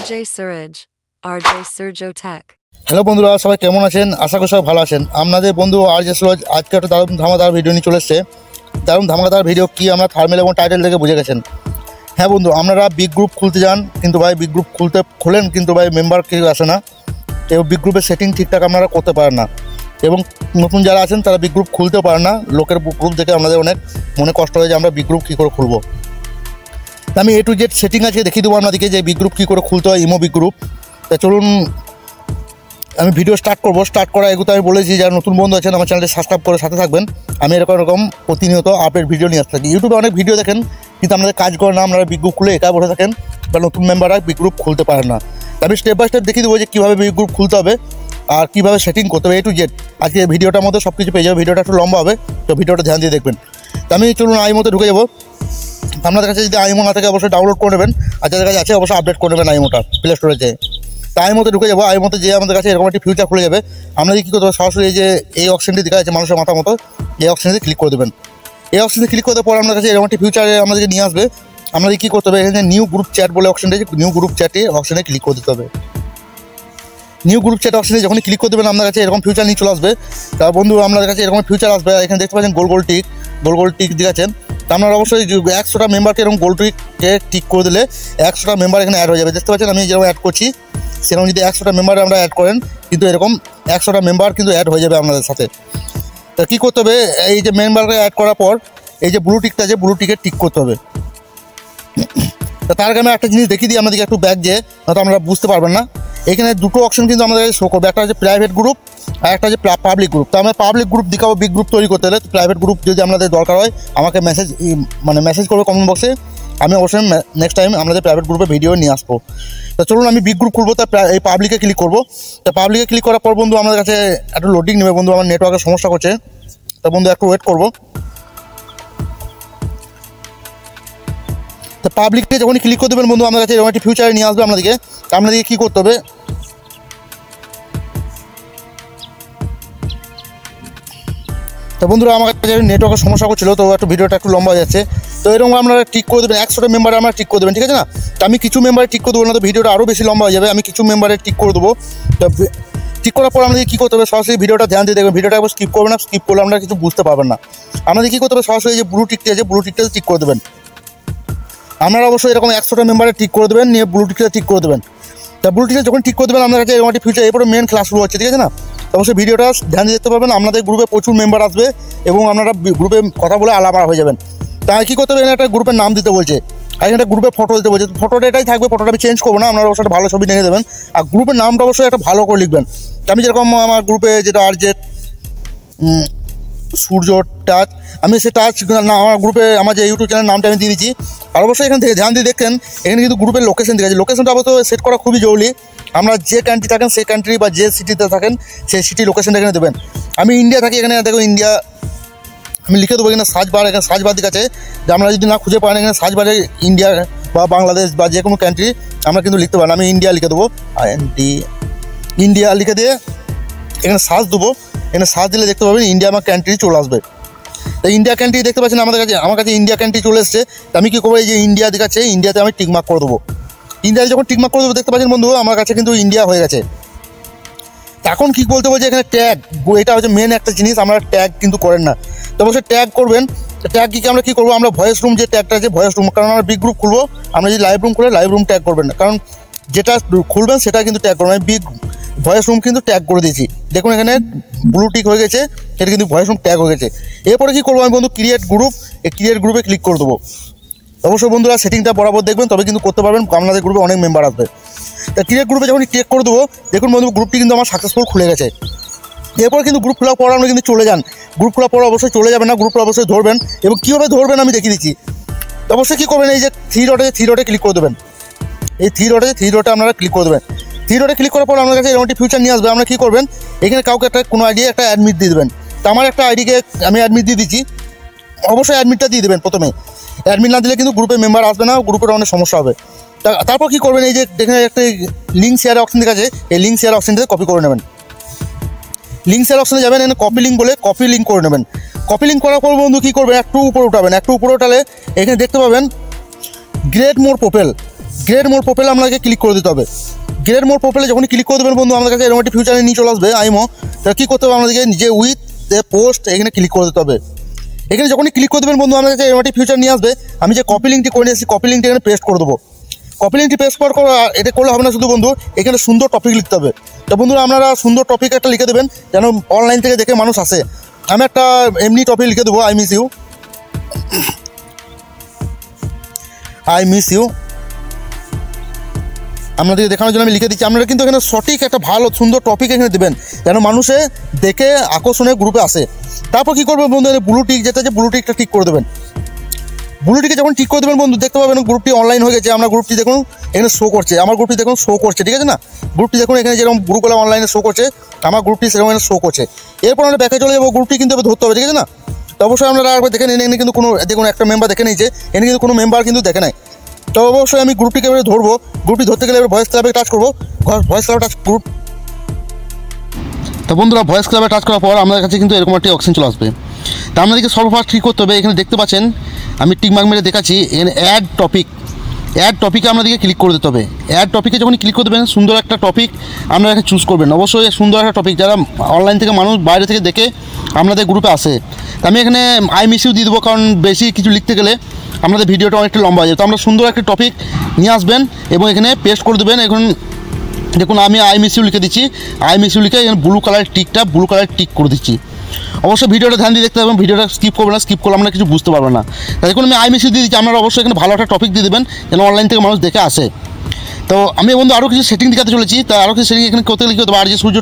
RJ Suraj, RJ Surjo Tech. Hello বন্ধুরা, সবাই কেমন আছেন? আশা করি সবাই ভালো আছেন। আপনাদের বন্ধু RJ সুরজ আজকে একটা দারুণ ধামাদার ভিডিও নিয়ে চলে এসেছে। দারুণ ধামাদার ভিডিও কি আমরা থাম্বনেল এবং টাইটেল দেখে বুঝে গেছেন। হ্যাঁ বন্ধু, আপনারা বিগ গ্রুপ খুলতে যান, কিন্তু ভাই বিগ গ্রুপ খোলেন, কিন্তু ভাই মেম্বার কেউ আসে না এবং বিগ গ্রুপের সেটিং ঠিকঠাক আপনারা করতে পারেন না, এবং নতুন যারা আছেন তারা বিগ গ্রুপ খুলতেও পারেন না। লোকের গ্রুপ দেখে আমাদের অনেক মনে কষ্ট হয় যে আমরা বিগ গ্রুপ কী করে খুলবো। আমি A to Z সেটিং আজকে দেখিয়ে দেবো আপনাদেরকে যে বিগ গ্রুপ কী করে খুলতে হয়, ইমো বিগ গ্রুপ। তা চলুন আমি ভিডিও স্টার্ট করবো। স্টার্ট করা এগুলো আমি বলেছি যারা নতুন বন্ধু আছেন আমার চ্যানেলটি সাবস্ক্রাইব করে সাথে থাকবেন। আমি এরকম প্রতিনিয়ত আপডেট ভিডিও নিয়ে আসতে থাকি। ইউটিউবে অনেক ভিডিও দেখেন, কিন্তু আপনাদের কাজ করে না, আপনারা বিগ গ্রুপ খুলে একা বসে থাকেন বা নতুন মেম্বাররা বিগ গ্রুপ খুলতে পারেন না। আমি স্টেপ বাই স্টেপ দেখিয়ে দেবো যে কীভাবে বিগ গ্রুপ খুলতে হবে আর কীভাবে সেটিং করতে হবে A to Z। আজকে ভিডিওটার মধ্যে সব কিছু পেয়ে যাবে। ভিডিওটা একটু লম্বা হবে, তো ভিডিওটা ধ্যান দিয়ে দেখবেন। তো আমি চলুন আইমোতে ঢুকে যাবো। আপনাদের কাছে যদি আইমো না থাকে অবশ্যই ডাউনলোড করে নেবেন, আর যাদের কাছে আছে অবশ্যই আপডেট করে নেবেন আইমোটা প্লে স্টোরে যেয়ে। তাই মতো ঢুকে যাবো। আই মতো যে আমাদের কাছে এরকম একটি ফিউচার খুলে যাবে। আপনাদের কী করতে হবে, সরাসরি এই যে এই অপশনটি দেখা যাচ্ছে মানুষের মাথা মতো, এই অপশানে ক্লিক করে দেবেন। এই অপশানে ক্লিক করতে পর আপনার কাছে এরকম একটি ফিউচারে আমাদেরকে নিয়ে আসবে। আপনাদের কী করতে হবে, এখানে নিউ গ্রুপ চ্যাট বলে অপশানটা, নিউ গ্রুপ চ্যাটে অপশানে ক্লিক করে দিতে হবে। নিউ গ্রুপ চ্যাট অপশানে যখন ক্লিক করে দেবেন আপনার কাছে এরকম ফিউচার নিয়ে চলে আসবে। তা বন্ধু আপনাদের কাছে এরকম ফিউচার আসবে। এখানে দেখতে পাচ্ছেন গোল গোল টিক দেখাচ্ছেন। তা আপনারা অবশ্যই 100টা মেম্বারকে এরকম গোল টিক করে দিলে 100টা মেম্বার এখানে অ্যাড হয়ে যাবে। দেখতে পাচ্ছেন আমি যেরকম অ্যাড করছি সেরকম যদি 100টা মেম্বার আমরা অ্যাড করেন, কিন্তু এরকম 100টা মেম্বার কিন্তু অ্যাড হয়ে যাবে আপনাদের সাথে। তা কী করতে হবে, এই যে মেম্বারকে অ্যাড করার পর এই যে ব্লু টিকটা আছে, ব্লু টিকে টিক করতে হবে। তা তার আগে আমি একটা জিনিস দেখিয়ে দিই আপনাদেরকে একটু ব্যাক, যে হয়তো আপনারা বুঝতে পারবেন না। এখানে দুটো অপশন কিন্তু আমাদের কাছে শো করবে, একটা হচ্ছে প্রাইভেট গ্রুপ আর একটা হচ্ছে পাবলিক গ্রুপ। তো আমরা পাবলিক গ্রুপ দেখাবো বিগ গ্রুপ তৈরি করতে হলে। প্রাইভেট গ্রুপ যদি আপনাদের দরকার হয় আমাকে মেসেজ করবে কমেন্ট বক্সে, আমি অবশ্যই নেক্সট টাইম আমাদের প্রাইভেট গ্রুপে ভিডিও নিয়ে আসবো। তো চলুন আমি বিগ গ্রুপ করবো, তা এই পাবলিকে ক্লিক করবো। তো পাবলিকে ক্লিক করার পর বন্ধু আমাদের কাছে একটু লোডিং নেবে। বন্ধু আমার নেটওয়ার্কের সমস্যা করছে, তো বন্ধু একটু ওয়েট করবো। তো পাবলিকে যখন ক্লিক করে দেবেন বন্ধু আমাদের কাছে এরকম একটি ফিউচারে নিয়ে আসবে আপনাদেরকে। আপনাদেরকে কী করতে হবে, তো বন্ধুরা আমার কাছে নেটওয়ার্কের সমস্যা করছিল, তো একটু ভিডিওটা একটু লম্বা হয়ে যাচ্ছে। তো এরকম আপনারা ঠিক করে দেবেন, 100টা মেম্বারে আমরা ঠিক করে দেবেন, ঠিক আছে না? তো আমি কিছু মেম্বারে ঠিক করে দেবো না, তো ভিডিওটা আরও বেশি লম্বা হয়ে যাবে। আমি কিছু মেম্বারে ঠিক করে দেবো। তো ঠিক করার পর আমাদের কী করতে হবে, সরাসরি ভিডিওটা ধ্যান দিয়ে দেখবেন। ভিডিওটা একবার স্কিপ করবেন না, স্কিপ করলে আপনারা কিছু বুঝতে পারবেন না। আমাদের কী করতে হবে, সরাসরি যে ব্লু টিকটা আছে, ব্লু টিকটা ঠিক করে দেবেন। আপনারা অবশ্যই এরকম 100টা মেম্বারে ঠিক করে দেবেন, নিয়ে ব্লু টিকটা ঠিক করে দেবেন। তা ব্লু টিকটা যখন ঠিক করে দেবেন আপনার কাছে এরকম একটি ফিউচার, এরপরে মেন ক্লাস শুরু হচ্ছে, ঠিক আছে না? অবশ্যই ভিডিওটা ধ্যান দিয়ে দেখতে পাবেন। আপনাদের গ্রুপে প্রচুর মেম্বার আসবে এবং আপনারা গ্রুপে কথা বলে আলাদা হয়ে যাবেন। তাই কী করতে হবে, একটা গ্রুপের নাম দিতে বলছে, আর এখানে গ্রুপে ফটো দিতে বলছে। ফটোটা এটাই থাকবে, ফটোটা আমি চেঞ্জ করবো না। আপনারা অবশ্যই একটা ভালো ছবি নিয়ে দেবেন, আর গ্রুপের নামটা অবশ্যই একটা ভালো করে লিখবেন। আমি যেরকম আমার গ্রুপে যেটা RJ সূর্য টাচ, আমি সে টাচ না আমার গ্রুপে আমার যে ইউটিউব চ্যানেল নামটা আমি দিয়ে দিচ্ছি। আর অবশ্যই এখান থেকে ধ্যান দিয়ে দেখেন, এখানে কিন্তু গ্রুপের লোকেশন দেখা আছে। লোকেশনটা অবশ্য সেট করা খুবই জরুরি। আমরা যে কান্ট্রি থাকেন সেই কান্ট্রি বা যে সিটিতে থাকেন সেই সিটি লোকেশনটা এখানে দেবেন। আমি ইন্ডিয়া থাকি, এখানে দেখো ইন্ডিয়া আমি লিখে দেবো। এখানে সার্চ বার, এখানে সার্চ বার দিকে আছে, যে আমরা যদি না খুঁজে পান এখানে সার্চ বারে ইন্ডিয়া বা বাংলাদেশ বা যে কোনো কান্ট্রি আমরা কিন্তু লিখতে পারেন। আমি ইন্ডিয়া লিখে দেবো, ইন্ডিয়া লিখে দিয়ে এখানে সার্চ দেবো। এখানে সার্চ দিলে দেখতে পাবেন ইন্ডিয়া আমার কান্ট্রি চলে আসবে। তো ইন্ডিয়া কান্ট্রি দেখতে পাচ্ছেন আমাদের কাছে, আমার কাছে ইন্ডিয়া কান্ট্রি চলে এসছে। তো আমি কী করবো, এই যে ইন্ডিয়া দেখাচ্ছে, ইন্ডিয়াতে আমি টিকমার্ক করে দেবো। ইন্ডিয়াতে যখন টিকমার্ক করে দেবো দেখতে পাচ্ছেন বন্ধু আমার কাছে কিন্তু ইন্ডিয়া হয়ে গেছে। এখন কী বলতে বলছে, এখানে ট্যাগ, এটা হচ্ছে মেন একটা জিনিস, আমরা ট্যাগ কিন্তু করেন না। তো অবশ্যই ট্যাগ করবেন। ট্যাগ কি আমরা কী করবো, আমরা ভয়েস রুম যে ট্যাগটা আছে ভয়েস রুম, কারণ আমরা বিগ গ্রুপ খুলবো, আমরা যদি লাইভ রুম খুলে লাইভ রুম ট্যাগ করবেন না, কারণ যেটা খুলবেন সেটা কিন্তু ট্যাগ করবেন। আমি বিগ ভয়েস রুম কিন্তু ট্যাগ করে দিয়েছি, দেখুন এখানে ব্লু টিক হয়ে গেছে, এটা কিন্তু ভয়েস রুম ট্যাগ হয়ে গেছে। এরপরে কী করবো আমি বন্ধু, ক্রিয়েট গ্রুপ, এই ক্রিয়েট গ্রুপে ক্লিক করে দেবো। অবশ্যই বন্ধুরা সেটিংটা বরাবর দেখবেন, তবে কিন্তু করতে পারবেন, আপনাদের গ্রুপে অনেক মেম্বার আসবে। তা ক্রিয়েট গ্রুপে যখন ক্লিক করে দেবো দেখুন বন্ধু গ্রুপটি কিন্তু আমার সাকসেসফুল খুলে গেছে। এরপর কিন্তু গ্রুপ খোলার পর আপনি কিন্তু চলে যান, গ্রুপ খোলার পর অবশ্যই চলে যাবেন না, গ্রুপটা অবশ্যই ধরবেন, এবং কীভাবে ধরবেন আমি দেখিয়ে দিচ্ছি। তো অবশ্যই কী করবেন, এই যে থ্রি ডটে ক্লিক করে দেবেন। এই থ্রি ডটে আপনারা ক্লিক করে দেবেন। থ্রি ডটে ক্লিক করার পর আপনার কাছে এরকম একটি ফিউচার নিয়ে আসবে। আমরা কী করবেন, এখানে কাউকে কোনো আইডি একটা অ্যাডমিট দিয়ে দেবেন। তো আমার একটা আইডিকে আমি অ্যাডমিট দিয়ে দিচ্ছি, অবশ্যই অ্যাডমিটটা দিয়ে দেবেন প্রথমে। অ্যাডমিট না দিলে কিন্তু গ্রুপে মেম্বার আসবে না, গ্রুপের অনেক সমস্যা হবে। তারপর কী করবেন, এই যে এখানে একটা লিঙ্ক শেয়ার অপশন দেখা আছে, এই লিঙ্ক শেয়ার অপশনটাতে কপি করে নেবেন। লিঙ্ক শেয়ার অপশনে যাবেন, এখানে কপি লিঙ্ক বলে কপি লিঙ্ক করে নেবেন। কপি লিঙ্ক করার পর বন্ধু কী করবেন, একটু উপরে উঠাবেন। একটু উপরে উঠালে এখানে দেখতে পাবেন গ্রেট মোর প্রোফাইল, গ্রেড মোর প্রোফাইলে আপনাকে ক্লিক করে দিতে হবে। গ্রেড মোর প্রোফাইলে যখন ক্লিক করে দেবেন বন্ধু, আমাদের কাছে এরকম একটি ফিউচারে নিয়ে চলে আসবে আইমো। তাহলে কী করতে হবে, আমাদেরকে নিজে উইথ পোস্ট এখানে ক্লিক করে দিতে হবে। এখানে যখনই ক্লিক করে দেবেন বন্ধু, আমাদের কাছে এরকম একটি ফিউচার নিয়ে আসবে। আমি যে কপি লিঙ্কটি করে নিয়েছি, কপি লিঙ্কটি এখানে পেস্ট করে দেবো। কপি লিঙ্কটি পেস্ট করার পর এটা করলে হবে না শুধু বন্ধু, এখানে সুন্দর টপিক লিখতে হবে। তো বন্ধুরা আপনারা সুন্দর টপিক একটা লিখে দেবেন, যেন অনলাইন থেকে দেখে মানুষ আসে। আমি একটা এমনি টপিক লিখে দেবো, I miss you. I miss you আপনাদেরকে দেখানোর জন্য আমি লিখে দিচ্ছি। আপনারা কিন্তু এখানে সঠিক একটা ভালো সুন্দর টপিক এখানে দেবেন, যেন মানুষে দেখে আকর্ষণের গ্রুপে আসে। তারপর কী করবেন বন্ধু, ব্লু টিক যেটা আছে, ব্লু টিকটা ঠিক করে দেবেন। ব্লু টিকে যখন ঠিক করে দেবেন বন্ধু, দেখতে পাবেন গ্রুপটি অনলাইন হয়ে গেছে। আমরা গ্রুপটি দেখুন এখানে শো করছে, আমার গ্রুপটি দেখুন শো করছে, ঠিক আছে না? গ্রুপটি দেখুন এখানে যেরকম গ্রুপগুলো অনলাইনে শো করছে, আমার গ্রুপটি সেরকম এখানে শো করছে। এরপর আমরা ব্যাকে চলে যাবো, গ্রুপটি কিন্তু ধরতে হবে, ঠিক আছে না? তো অবশ্যই আপনারা একবার দেখে নিন, এখানে কিন্তু কোনো দেখুন একটা মেম্বার দেখে নিয়েছে, এখানে কিন্তু কোনো মেম্বার কিন্তু দেখে নাই। তো অবশ্যই আমি গ্রুপটিকে এবারে ধরবো। গ্রুপটি ধরতে গেলে এবার ভয়েস ক্লাবে টাচ করবো। ভয়েস ক্লাবে টাচ গ্রুপ। তো বন্ধুরা ভয়েস ক্লাবে টাচ করার পর আমাদের কাছে কিন্তু এরকম একটি অপশন চলে আসবে। তা আমাদেরকে সর্বফার্স্ট কী করতে হবে, এখানে দেখতে পাচ্ছেন আমি টিকমার্ক মেরে দেখাচ্ছি, এখানে অ্যাড টপিক। অ্যাড টপিকে আপনাদেরকে ক্লিক করে দিতে হবে। অ্যাড টপিকে যখন ক্লিক করে দেবেন, সুন্দর একটা টপিক আপনারা এখানে চুজ করবেন। অবশ্যই সুন্দর একটা টপিক যারা অনলাইন থেকে মানুষ বাইরে থেকে দেখে আপনাদের গ্রুপে আসে। তো আমি এখানে আই মিস ইউ দিয়ে দেবো, কারণ বেশি কিছু লিখতে গেলে আপনাদের ভিডিওটা অনেকটা লম্বা হয়ে যায়। তো আমরা সুন্দর একটা টপিক নিয়ে আসবেন এবং এখানে পেস্ট করে দেবেন। এখন দেখুন আমি আই মিস ইউ লিখে দিচ্ছি। আই মিস ইউ লিখে এখানে ব্লু কালারের টিক করে দিচ্ছি। অবশ্যই ভিডিওটা ধ্যান দিয়ে দেখতে পাবেন, ভিডিওটা স্কিপ করবেন না, স্কিপ করলে আমরা কিছু বুঝতে পারবো না। তাই দেখুন আমি আই মিস ইউ দিয়ে দিচ্ছি। আপনারা অবশ্যই এখানে ভালো একটা টপিক দিয়ে দেবেন, যেন অনলাইন থেকে মানুষ দেখে আসে। তো আমি বন্ধু আরও কিছু সেটিং দেখাতে চলেছি। তা আরও কিছু সেটিং এখানে করতে লিখতে হবে। আর যে সূর্য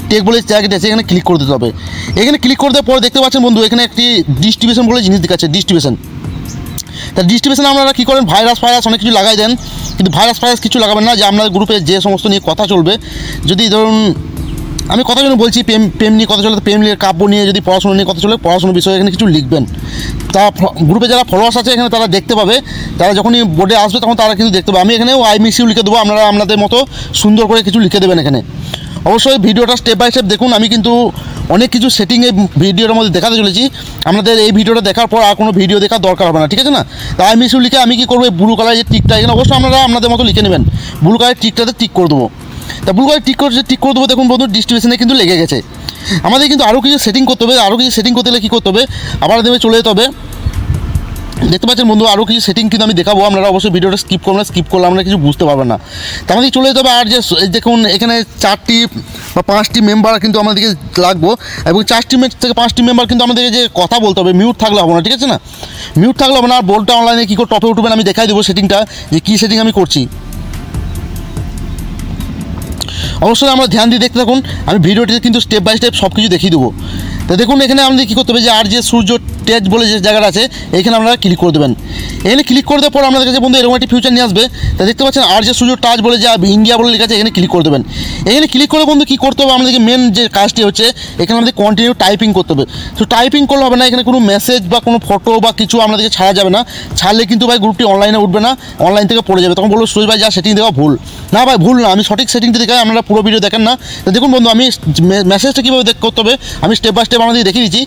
টেক বলে জায়গাটি আছে, এখানে ক্লিক করে দিতে হবে। এখানে ক্লিক করে দেওয়ার পরে দেখতে পাচ্ছেন বন্ধু, এখানে একটি ডিস্ট্রিবিউশন বলে জিনিস দেখাচ্ছে, ডিস্ট্রিবিউশন। তা ডিস্ট্রিবিউশনে আপনারা কী করেন, ভাইরাস অনেক কিছু লাগাই দেন, কিন্তু ভাইরাস কিছু লাগাবেন না। যে আপনাদের গ্রুপে যে সমস্ত নিয়ে কথা চলবে, যদি ধরুন আমি কথা জন্য বলছি, প্রেম নিয়ে কথা চলে, প্রেম নিয়ে কাব্য নিয়ে, যদি পড়াশোনা নিয়ে কথা চলে, পড়াশোনার বিষয়ে এখানে কিছু লিখবেন। তা গ্রুপে যারা ফলোয়ার্স আছে এখানে তারা দেখতে পাবে, তারা যখনই বোর্ডে আসবে তখন তারা কিন্তু দেখতে পাবে। আমি এখানেও আই মিস ইউ লিখে দেবো, আপনারা আপনাদের মতো সুন্দর করে কিছু লিখে দেবেন এখানে। অবশ্যই ভিডিওটা স্টেপ বাই স্টেপ দেখুন। আমি কিন্তু অনেক কিছু সেটিং এই ভিডিওর মধ্যে দেখাতে চলেছি। আপনাদের এই ভিডিওটা দেখার পর আর কোনো ভিডিও দেখার দরকার হবে না, ঠিক আছে না? তাই আই মিস ইউ লিখে আমি কী করবো, ব্লু কালারের যে টিকটা এখানে অবশ্যই আপনারা আপনাদের মতো লিখে নেবেন। ব্লু কালারের টিকটাতে টিক করে দেবো। তা ব্লু কালার টিক করে দেবো। দেখুন বন্ধু ডিস্ট্রিবিউশনে কিন্তু লেগে গেছে। আমাদের কিন্তু আরও কিছু সেটিং করতে হবে। আরও কিছু সেটিং করতে গেলে কী করতে হবে, আবার দেবে চলে যেতে হবে। দেখতে পাচ্ছেন বন্ধু আরও কিছু সেটিং কিন্তু আমি দেখাবো, আপনারা অবশ্যই ভিডিওটা স্কিপ করবেন না, স্কিপ করলে আমরা কিছু বুঝতে পারবেন না। তো আমাদের চলে যেতে হবে। আর যে দেখুন এখানে 4টি বা 5টি মেম্বার কিন্তু আমাদেরকে লাগবো, এবং 4টি থেকে 5টি মেম্বার কিন্তু আমাদেরকে যে কথা বলতে হবে, মিউট থাকলে হবে না, ঠিক আছে না? মিউট থাকলে হবে না। আর বোর্ডটা অনলাইনে কী করে টপে উঠবেন আমি দেখাই দেবো সেটিংটা, যে কী সেটিং আমি করছি। অবশ্যই আমরা ধ্যান দিয়ে দেখতে থাকুন। আমি ভিডিওটিতে কিন্তু স্টেপ বাই স্টেপ সব কিছু দেখিয়ে দেবো। তো দেখুন এখানে আমাদের কী করতে হবে, যে আর যে সূর্য টেজ বলে যে জায়গাটা আছে, এখানে আপনারা ক্লিক করে দেবেন। এখানে ক্লিক করে দেওয়ার পর আপনাদের কাছে বন্ধু এরকম একটি ফিউচার নিয়ে আসবে। তা দেখতে পাচ্ছেন আর যে সূর্য টাচ বলে যে ইন্ডিয়া বলে লেখা আছে, এখানে ক্লিক করে দেবেন। এখানে ক্লিক করে বন্ধু কী করতে হবে, আমাদেরকে মেন যে কাজটি হচ্ছে এখানে আমাদের কন্টিনিউ টাইপিং করতে হবে। তো টাইপিং করলে হবে না, এখানে কোনো মেসেজ বা কোনো ফটো বা কিছু আপনাদেরকে ছাড়া যাবে না। ছাড়লে কিন্তু ভাই গ্রুপটি অনলাইনে উঠবে না, অনলাইন থেকে পড়ে যাবে। তখন বলবো সুরেশ ভাই যা সেটিং দেওয়া ভুল। না ভাই ভুল না, আমি সঠিক সেটিংটি দেখাই, আপনারা পুরো ভিডিও দেখেন না। তো দেখুন বন্ধু আমি মেসেজটা কীভাবে করতে হবে আমি স্টেপ বাই স্টেপ আমাদের দেখিয়ে দিচ্ছি।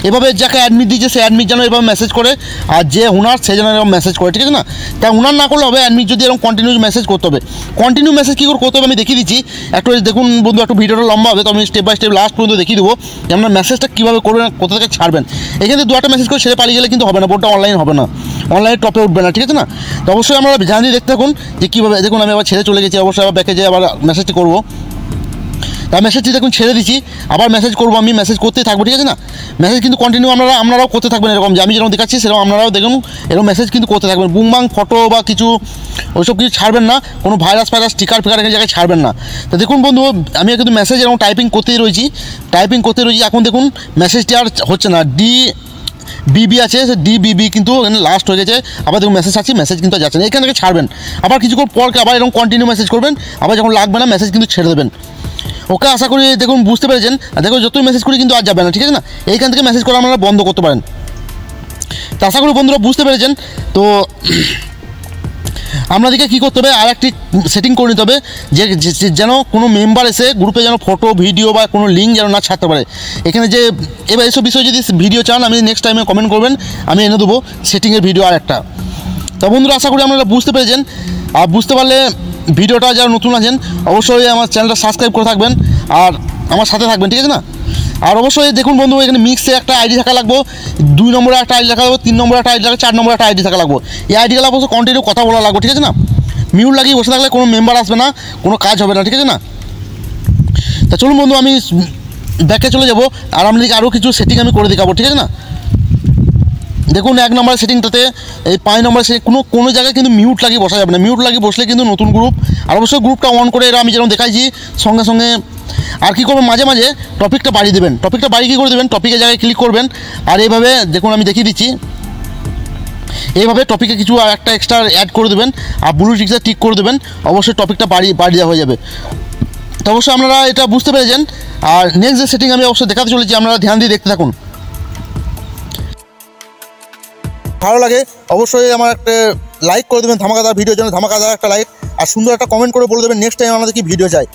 এভাবে যাকে অ্যাডমিট দিয়েছে সে অ্যাডমিট যেন এভাবে মেসেজ করে, আর যে হুনার সে যেন এরকম মেসেজ করে, ঠিক আছে না? তাই হুনার না করলে হবে, অ্যাডমিট যদি এরকম কন্টিনিউ মেসেজ করতে হবে। কন্টিনিউ মেসেজ কী করে করতে হবে আমি দেখিয়ে দিচ্ছি। একটু দেখুন বন্ধু, একটু ভিডিওটা লম্বা হবে, তো আমি স্টেপ বাই স্টেপ লাস্ট পর্যন্ত দেখিয়ে দেবো যে আপনার মেসেজটা কীভাবে করবেন, কোথা থেকে ছাড়বেন। এখানে 2টা মেসেজ করে ছেড়ে পালিয়ে গেলে কিন্তু হবে না, বোর্ডটা অনলাইন হবে না, অনলাইনে টপে উঠবে না, ঠিক আছে না? তো অবশ্যই আমরা ধ্যান দিয়ে দেখতে থাকুন যে কীভাবে। দেখুন আমি আবার ছেড়ে চলে গেছি, অবশ্যই আবার ব্যাকে যেয়ে আবার মেসেজটি করবো। তার মেসেজটি দেখুন ছেড়ে দিচ্ছি, আবার মেসেজ করবো, আমি মেসেজ করতেই থাকবো, ঠিক আছে না? মেসেজ কিন্তু কন্টিনিউ আপনারাও করতে থাকবেন, এরকম যে আমি যেরকম দেখাচ্ছি সেরকম আপনারাও দেখুন এরকম মেসেজ কিন্তু করতে থাকবেন। বুমবাং ফটো বা কিছু ওইসব কিছু ছাড়বেন না, কোনো ভাইরাস স্টিকার ফিকার এখানে জায়গায় ছাড়বেন না। তো দেখুন বন্ধু আমি কিন্তু মেসেজ এরকম টাইপিং করতেই রয়েছি। এখন দেখুন মেসেজটি আর হচ্ছে না, বিবি আছে, সে ডিবিবি কিন্তু এখানে লাস্ট হয়ে গেছে। আবার দেখুন মেসেজ আছে, মেসেজ কিন্তু যাচ্ছে না, এখান থেকে ছাড়বেন। আবার কিছুক্ষণ পর আবার এরকম কন্টিনিউ মেসেজ করবেন, আবার যখন লাগবে না মেসেজ কিন্তু ছেড়ে দেবেন। ওকে আশা করি দেখুন বুঝতে পেরেছেন। দেখুন যতই মেসেজ করি কিন্তু আর যাবে না, ঠিক আছে না? এইখান থেকে মেসেজ করা আপনারা বন্ধ করতে পারেন। তো আশা করি বন্ধুরা বুঝতে পেরেছেন। তো আপনাদেরকে কী করতে হবে, আর একটি সেটিং করে নিতে হবে, যে যেন কোনো মেম্বার এসে গ্রুপে যেন ফটো ভিডিও বা কোনো লিঙ্ক যেন না ছাড়তে পারে। এখানে যে এবার এসব বিষয়ে যদি ভিডিও চান আমি নেক্সট টাইমে কমেন্ট করবেন, আমি এনে দেবো সেটিংয়ের ভিডিও আর একটা। তো বন্ধুরা আশা করি আপনারা বুঝতে পেরেছেন, আর বুঝতে পারলে ভিডিওটা যারা নতুন আছেন অবশ্যই আমার চ্যানেলটা সাবস্ক্রাইব করে থাকবেন আর আমার সাথে থাকবেন, ঠিক আছে না। আর অবশ্যই দেখুন বন্ধু, এখানে মিক্সে একটা আইডি থাকা লাগবে, 2 নম্বরে একটা আইডি থাকা লাগবে, 3 নম্বরে একটা আইডি থাকা, 4 নম্বরে একটা আইডি থাকা লাগবে। এই আইডিগুলো অবশ্যই কন্টিনিউ কথা বলা লাগবে, ঠিক আছে না। মিউট লাগিয়ে বসে থাকলে কোনো মেম্বার আসবে না, কোনো কাজ হবে না, ঠিক আছে না। তা চলুন বন্ধু, আমি ব্যাকে চলে যাব আর আপনাদেরকে আরও কিছু সেটিং আমি করে দেখাবো, ঠিক আছে না। দেখুন 1 নম্বর সেটিংটাতে এই 5 নম্বর সেটিং কোনো জায়গায় কিন্তু মিউট লাগিয়ে বসা যাবে না। মিউট লাগিয়ে বসলে কিন্তু নতুন গ্রুপ, আর অবশ্যই গ্রুপটা অন করে আমি যেরকম দেখাইছি সঙ্গে সঙ্গে আর কী করবেন, মাঝে মাঝে টপিকটা বাড়িয়ে দেবেন। টপিকটা বাড়িয়ে কী করে দেবেন, টপিকের জায়গায় ক্লিক করবেন আর এইভাবে দেখুন আমি দেখিয়ে দিচ্ছি, এইভাবে টপিকে কিছু আর একটা এক্সট্রা অ্যাড করে দেবেন আর ব্লু টিকটা টিক করে দেবেন, অবশ্যই টপিকটা বাড়িয়ে দেওয়া হয়ে যাবে। তো অবশ্যই আপনারা এটা বুঝতে পেরেছেন। আর নেক্সট যে সেটিং আমি অবশ্যই দেখাতে চলেছি, আপনারা ধ্যান দিয়ে দেখতে থাকুন। ভালো লাগে অবশ্যই আমার একটা লাইক করে দেবেন ধামাকাদার ভিডিওর জন্য, ধামাকাদার একটা লাইক, আর সুন্দর একটা কমেন্ট করে বলে দেবেন নেক্সট টাইম আমাদের কি ভিডিও চাই।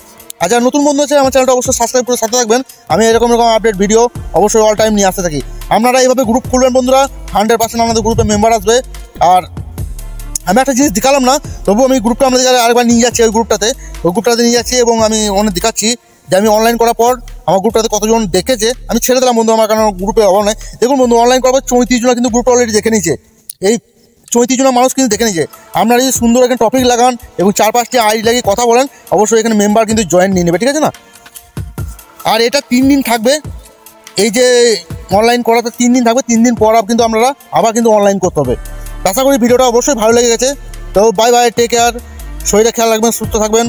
আর যারা নতুন বন্ধু আছে আমার চ্যানেলটা অবশ্যই সাবস্ক্রাইব করে সাথে থাকবেন, আমি এরকম আপডেট ভিডিও অবশ্যই অল টাইম নিয়ে আসতে থাকি। আপনারা এইভাবে গ্রুপ খুলবেন বন্ধুরা, 100% আমাদের গ্রুপে মেম্বার আসবে। আর আমি একটা জিনিস দেখালাম না, তবু আমি গ্রুপটা আমাদের আরেকবার নিয়ে যাচ্ছি, ওই গ্রুপটাতে নিয়ে যাচ্ছি এবং আমি অনেক দেখাচ্ছি যে আমি অনলাইন করার পর আমার গ্রুপটাতে কতজন দেখেছে। আমি ছেড়ে দিলাম বন্ধু আমার, কারণ গ্রুপে অভাব নেই। দেখুন বন্ধু, অনলাইন করার পর 34 জন কিন্তু গ্রুপটা অলরেডি দেখে নিয়েছে। এই 34 জন মানুষ কিন্তু দেখে নিয়েছে। আপনারা যদি সুন্দর এখানে টপিক লাগান এবং 4-5টি আইডি লাগিয়ে কথা বলেন, অবশ্যই এখানে মেম্বার কিন্তু জয়েন নিয়ে নেবে, ঠিক আছে না। আর এটা 3 দিন থাকবে, এই যে অনলাইন করাতে 3 দিন থাকবে। 3 দিন পর কিন্তু আপনারা আবার কিন্তু অনলাইন করতে হবে। আশা করি ভিডিওটা অবশ্যই ভালো লেগে গেছে। তো বাই বাই, টেক কেয়ার, শরীরে খেয়াল রাখবেন, সুস্থ থাকবেন।